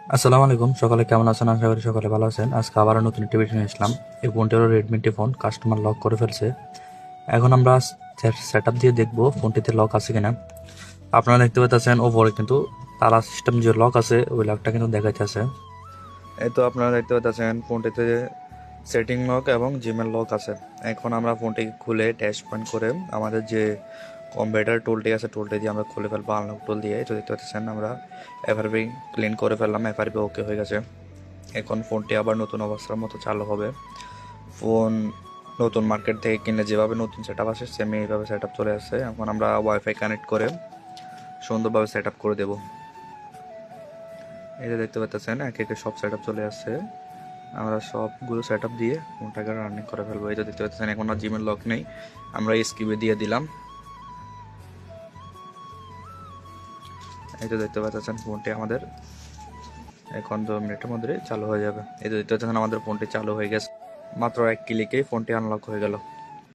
আসসালামু আলাইকুম, সকালে কেমন আছেন? আশা করি সকালে ভালো আছেন। আজকে আবার নতুন একটি ভিডিও নিয়ে আসলাম। এই ফোনটি হলো রেডমি টি ফোন, কাস্টমার লক করে ফেলছে। এখন আমরা সেট আপ দিয়ে দেখবো ফোনটিতে লক আছে কিনা। আপনারা দেখতে পাচ্ছেন ওপরে কিন্তু তালা সিস্টেম যে লক আছে ওই লকটা কিন্তু দেখাইতেছে। এই তো আপনারা দেখতে পাচ্ছেন ফোনটিতে সেটিং লক এবং জিমেল লক আছে। এখন আমরা ফোনটি খুলে ড্যাশ পয়েন্ট করে আমাদের যে কম্পিউটার টুলটি আছে টুলটি দিয়ে আমরা খুলে ফেলবো আনলক টুল দিয়ে। এই তো দেখতে পাচ্ছেন আমরা এফআরবি ক্লিন করে ফেললাম, এফআরবি ওকে হয়ে গেছে। এখন ফোনটি আবার নতুন অবস্থার মতো চালু হবে। ফোন নতুন মার্কেট থেকে কিনলে যেভাবে নতুন সেট আপ আসে সেম এইভাবে সেট আপ চলে আসছে। এখন আমরা ওয়াইফাই কানেক্ট করে সুন্দরভাবে সেট আপ করে দেবো। এই যে দেখতে পাচ্ছেন একে একে সব সেট আপ চলে আসছে। আমরা সবগুলো সেট আপ দিয়ে ফোনটাকে রানিং করে ফেলবো। এই যে দেখতে পাচ্ছেন এখন আর জিমের লক নেই, আমরা স্কিপে দিয়ে দিলাম। এই যে দেখতে পাচ্ছেন ফোনটি আমাদের এখন 2 মিনিটের মধ্যে চালু হয়ে যাবে। এই যে দেখতে পাচ্ছেন আমাদের ফোনটি চালু হয়ে গেছে। মাত্র এক ক্লিকেই ফোনটি আনলক হয়ে গেল।